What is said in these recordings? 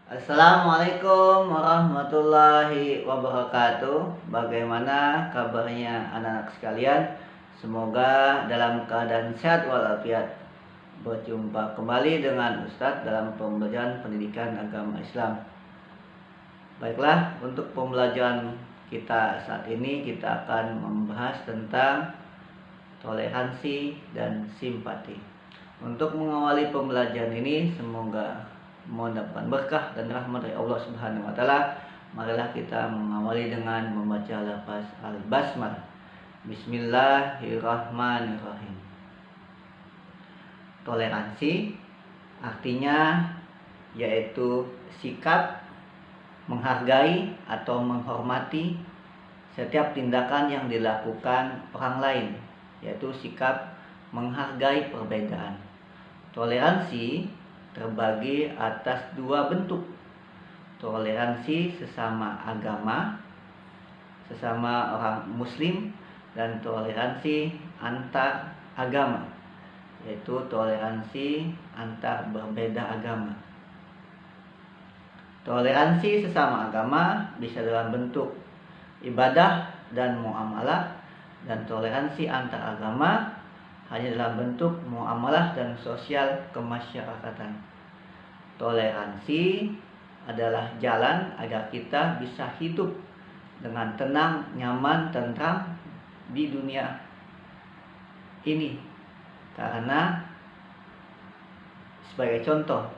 Assalamualaikum warahmatullahi wabarakatuh. Bagaimana kabarnya anak-anak sekalian? Semoga dalam keadaan sehat walafiat. Berjumpa kembali dengan Ustadz dalam pembelajaran pendidikan agama Islam. Baiklah, untuk pembelajaran kita saat ini kita akan membahas tentang toleransi dan simpati. Untuk mengawali pembelajaran ini, semoga mendapatkan berkah dan rahmat dari Allah Subhanahu wa taala. Marilah kita mengawali dengan membaca lafaz al-basmalah. Bismillahirrahmanirrahim. Toleransi artinya yaitu sikap menghargai atau menghormati setiap tindakan yang dilakukan orang lain, yaitu sikap menghargai perbedaan. Toleransi terbagi atas dua bentuk. Toleransi sesama agama, sesama orang muslim, dan toleransi antar agama, yaitu toleransi antar berbeda agama. Toleransi sesama agama bisa dalam bentuk ibadah dan muamalah, dan toleransi antar agama hanya dalam bentuk muamalah dan sosial kemasyarakatan. Toleransi adalah jalan agar kita bisa hidup dengan tenang, nyaman, tentram di dunia ini. Karena sebagai contoh,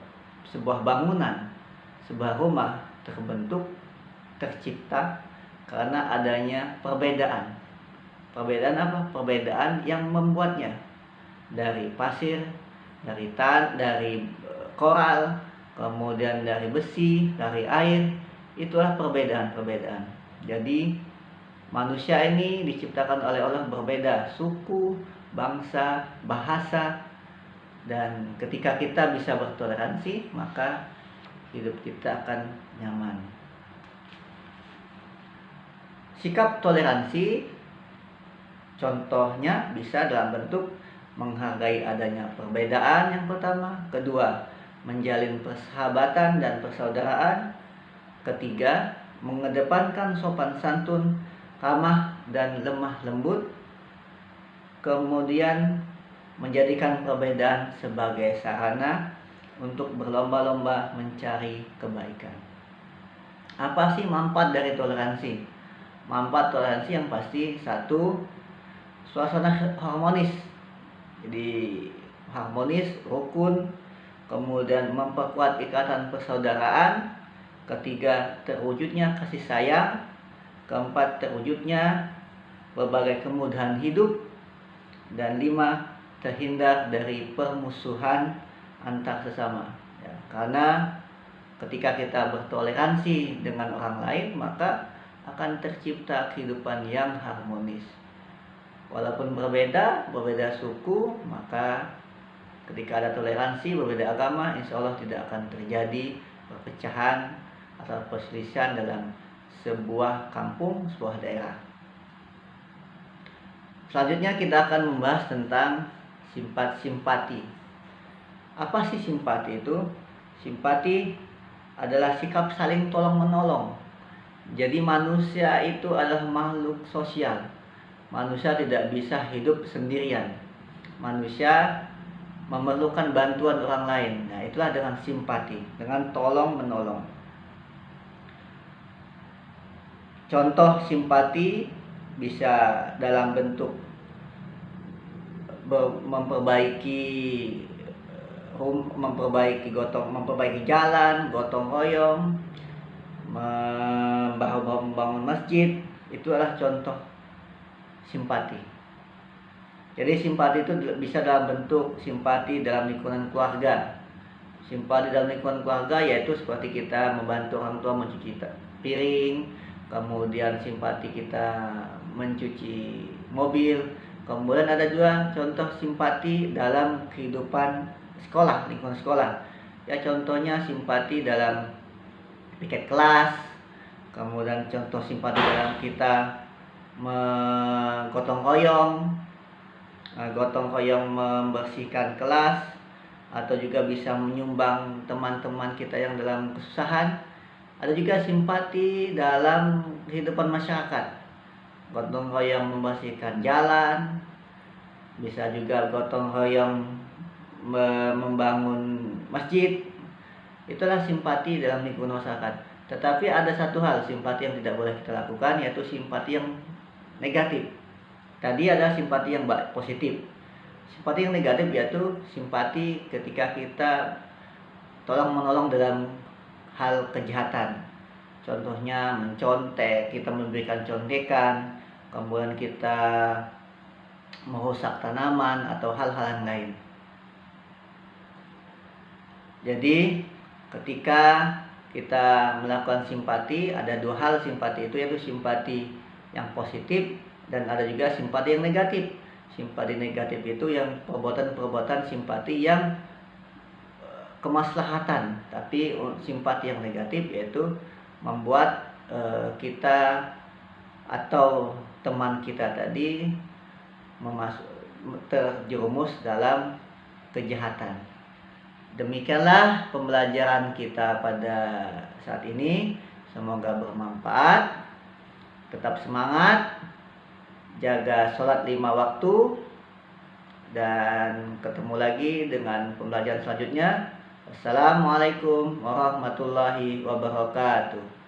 sebuah bangunan, sebuah rumah terbentuk, tercipta karena adanya perbedaan. Perbedaan apa? Perbedaan yang membuatnya. Dari pasir, dari koral, kemudian dari besi, dari air. Itulah perbedaan-perbedaan. Jadi manusia ini diciptakan oleh Allah berbeda suku, bangsa, bahasa. Dan ketika kita bisa bertoleransi, maka hidup kita akan nyaman. Sikap toleransi contohnya bisa dalam bentuk menghargai adanya perbedaan yang pertama, kedua, menjalin persahabatan dan persaudaraan, ketiga, mengedepankan sopan santun, ramah dan lemah lembut, kemudian menjadikan perbedaan sebagai sarana untuk berlomba-lomba mencari kebaikan. Apa sih manfaat dari toleransi? Manfaat toleransi yang pasti, satu, suasana harmonis. Jadi harmonis, rukun, kemudian memperkuat ikatan persaudaraan, ketiga, terwujudnya kasih sayang, keempat, terwujudnya berbagai kemudahan hidup, dan lima, terhindar dari permusuhan antar sesama. Ya, karena ketika kita bertoleransi dengan orang lain, maka akan tercipta kehidupan yang harmonis. Walaupun berbeda suku, maka ketika ada toleransi, berbeda agama, insya Allah tidak akan terjadi perpecahan atau perselisihan dalam sebuah kampung, sebuah daerah. Selanjutnya kita akan membahas tentang simpati. Apa sih simpati itu? Simpati adalah sikap saling tolong-menolong. Jadi manusia itu adalah makhluk sosial. Manusia tidak bisa hidup sendirian. Manusia memerlukan bantuan orang lain. Nah, itulah dengan simpati, dengan tolong-menolong. Contoh simpati bisa dalam bentuk memperbaiki jalan, gotong royong, membangun masjid. Itu adalah contoh simpati. Jadi simpati itu bisa dalam bentuk simpati dalam lingkungan keluarga. Simpati dalam lingkungan keluarga yaitu seperti kita membantu orang tua mencuci piring, kemudian simpati kita mencuci mobil. Kemudian ada juga contoh simpati dalam kehidupan sekolah, lingkungan sekolah. Ya, contohnya simpati dalam piket kelas. Kemudian contoh simpati dalam kita gotong royong membersihkan kelas, atau juga bisa menyumbang teman-teman kita yang dalam kesusahan. Ada juga simpati dalam kehidupan masyarakat, gotong royong membersihkan jalan, bisa juga gotong royong membangun masjid. Itulah simpati dalam lingkungan masyarakat. Tetapi ada satu hal simpati yang tidak boleh kita lakukan, yaitu simpati yang negatif. Tadi ada simpati yang positif. Simpati yang negatif yaitu simpati ketika kita tolong menolong dalam hal kejahatan. Contohnya mencontek, kita memberikan contekan, kemudian kita merusak tanaman atau hal-hal yang lain. Jadi ketika kita melakukan simpati, ada dua hal simpati itu, yaitu simpati yang positif dan ada juga simpati yang negatif. Simpati negatif itu yang perbuatan-perbuatan simpati yang kemaslahatan, tapi simpati yang negatif yaitu membuat kita atau teman kita tadi terjerumus dalam kejahatan. Demikianlah pembelajaran kita pada saat ini. Semoga bermanfaat. Tetap semangat, jaga sholat 5 waktu, dan ketemu lagi dengan pembelajaran selanjutnya. Assalamualaikum warahmatullahi wabarakatuh.